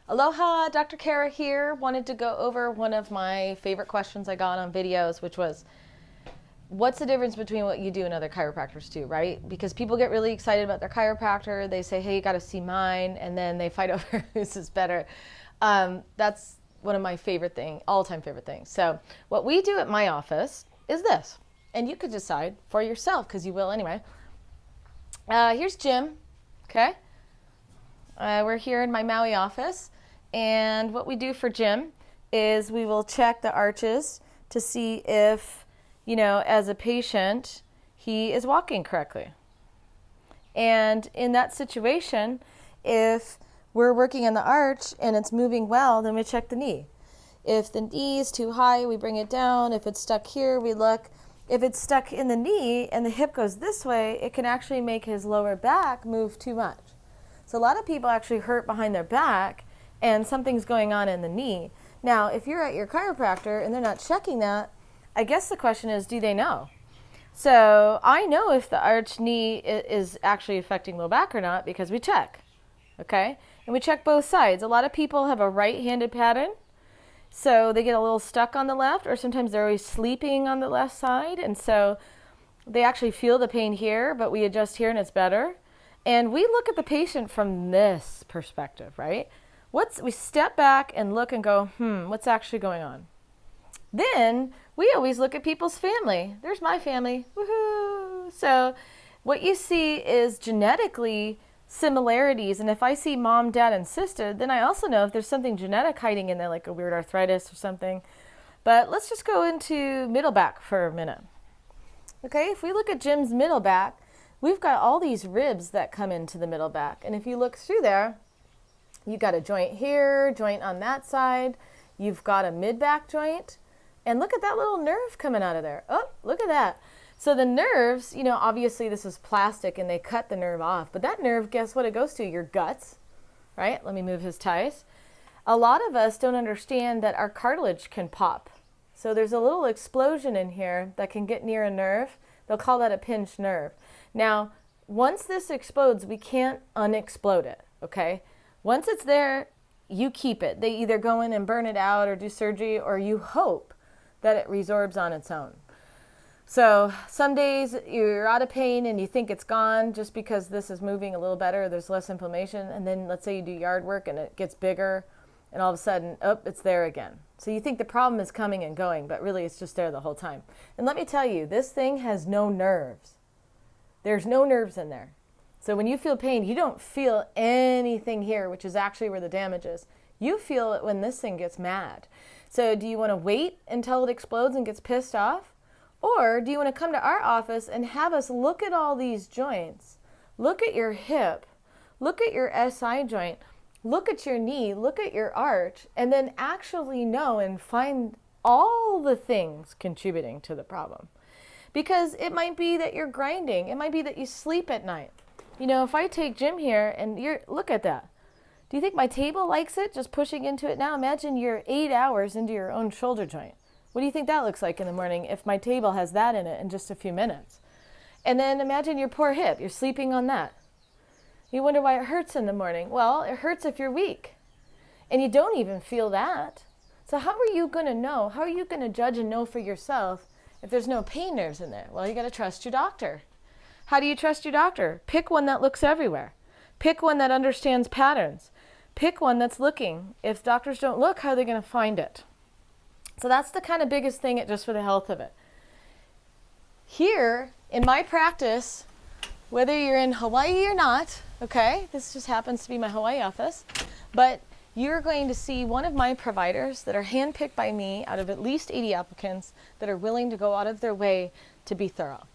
Aloha, Dr. Kara here. Wanted to go over one of my favorite questions I got on videos, which was, what's the difference between what you do and other chiropractors do, right? Because people get really excited about their chiropractor. They say, hey, you got to see mine. And then they fight over whose is better. That's one of my favorite things, all-time favorite things. So what we do at my office is this. And you could decide for yourself, because you will anyway. Here's Jim, okay? We're here in my Maui office. And what we do for Jim is we will check the arches to see if, you know, as a patient, he is walking correctly. And in that situation, if we're working on the arch and it's moving well, then we check the knee. If the knee is too high, we bring it down. If it's stuck here, we look. If it's stuck in the knee and the hip goes this way, it can actually make his lower back move too much. So a lot of people actually hurt behind their back and something's going on in the knee. Now, if you're at your chiropractor and they're not checking that, I guess the question is, do they know? So I know if the arch knee is actually affecting low back or not because we check, okay? And we check both sides. A lot of people have a right-handed pattern, so they get a little stuck on the left, or sometimes they're always sleeping on the left side, and so they actually feel the pain here, but we adjust here and it's better. And we look at the patient from this perspective, right? We step back and look and go, what's actually going on? Then we always look at people's family. There's my family, woohoo! So what you see is genetically similarities. And if I see mom, dad, and sister, then I also know if there's something genetic hiding in there, like a weird arthritis or something. But let's just go into middle back for a minute. Okay, if we look at Jim's middle back, we've got all these ribs that come into the middle back. And if you look through there, you've got a joint here, joint on that side. You've got a mid-back joint. And look at that little nerve coming out of there. Oh, look at that. So the nerves, you know, obviously this is plastic and they cut the nerve off. But that nerve, guess what it goes to? Your guts, right? Let me move his ties. A lot of us don't understand that our cartilage can pop. So there's a little explosion in here that can get near a nerve. They'll call that a pinched nerve. Now, once this explodes, we can't unexplode it, okay? Once it's there, you keep it. They either go in and burn it out or do surgery, or you hope that it resorbs on its own. So some days you're out of pain and you think it's gone just because this is moving a little better, there's less inflammation, and then let's say you do yard work and it gets bigger, and all of a sudden, it's there again. So you think the problem is coming and going, but really it's just there the whole time. And let me tell you, this thing has no nerves. There's no nerves in there. So when you feel pain, you don't feel anything here, which is actually where the damage is. You feel it when this thing gets mad. So do you want to wait until it explodes and gets pissed off? Or do you want to come to our office and have us look at all these joints, look at your hip, look at your SI joint, look at your knee, look at your arch, and then actually know and find all the things contributing to the problem? Because it might be that you're grinding. It might be that you sleep at night. You know, if I take Jim here and look at that. Do you think my table likes it, just pushing into it now? Imagine you're 8 hours into your own shoulder joint. What do you think that looks like in the morning if my table has that in it in just a few minutes? And then imagine your poor hip. You're sleeping on that. You wonder why it hurts in the morning. Well, it hurts if you're weak. And you don't even feel that. So how are you going to know? How are you going to judge and know for yourself if there's no pain nerves in there? Well, you got to trust your doctor. How do you trust your doctor? Pick one that looks everywhere. Pick one that understands patterns. Pick one that's looking. If doctors don't look, how are they going to find it? So that's the kind of biggest thing just for the health of it. Here, in my practice, whether you're in Hawaii or not, okay, this just happens to be my Hawaii office, but you're going to see one of my providers that are handpicked by me out of at least 80 applicants that are willing to go out of their way to be thorough.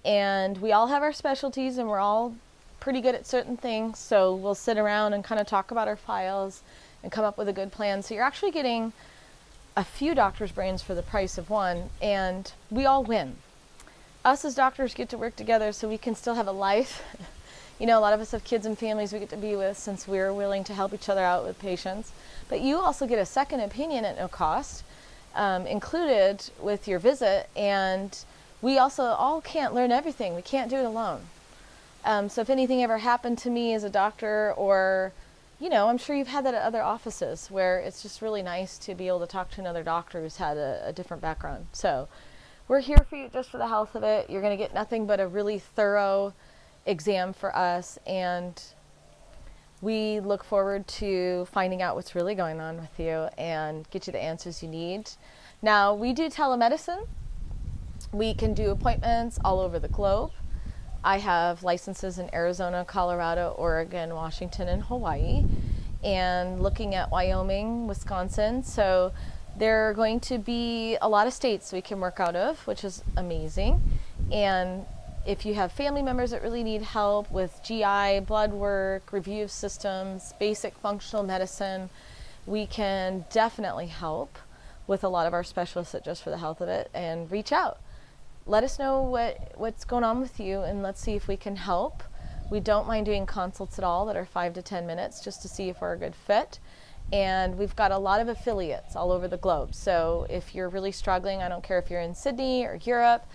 And we all have our specialties and we're all pretty good at certain things, so we'll sit around and kind of talk about our files and come up with a good plan. So you're actually getting a few doctors' brains for the price of one, and we all win. Us as doctors get to work together so we can still have a life. You know, a lot of us have kids and families we get to be with since we're willing to help each other out with patients. But you also get a second opinion at no cost. included with your visit. And we also all can't learn everything. We can't do it alone. So if anything ever happened to me as a doctor, or, you know, I'm sure you've had that at other offices where it's just really nice to be able to talk to another doctor who's had a different background. So we're here for you just for the health of it. You're going to get nothing but a really thorough exam for us, and we look forward to finding out what's really going on with you and get you the answers you need. Now, we do telemedicine. We can do appointments all over the globe. I have licenses in Arizona, Colorado, Oregon, Washington, and Hawaii, and looking at Wyoming, Wisconsin. So there are going to be a lot of states we can work out of, which is amazing. And if you have family members that really need help with GI, blood work, review of systems, basic functional medicine, we can definitely help with a lot of our specialists at Just for the Health of It. And reach out. Let us know what's going on with you, and let's see if we can help. We don't mind doing consults at all that are 5 to 10 minutes just to see if we're a good fit. And we've got a lot of affiliates all over the globe. So if you're really struggling, I don't care if you're in Sydney or Europe,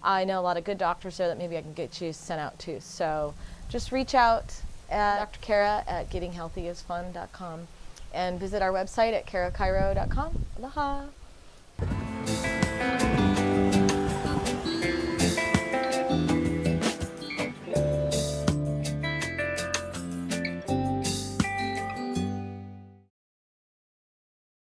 I know a lot of good doctors there that maybe I can get you sent out to. So just reach out at Dr. Kara at gettinghealthyisfun.com and visit our website at karachiro.com. Aloha.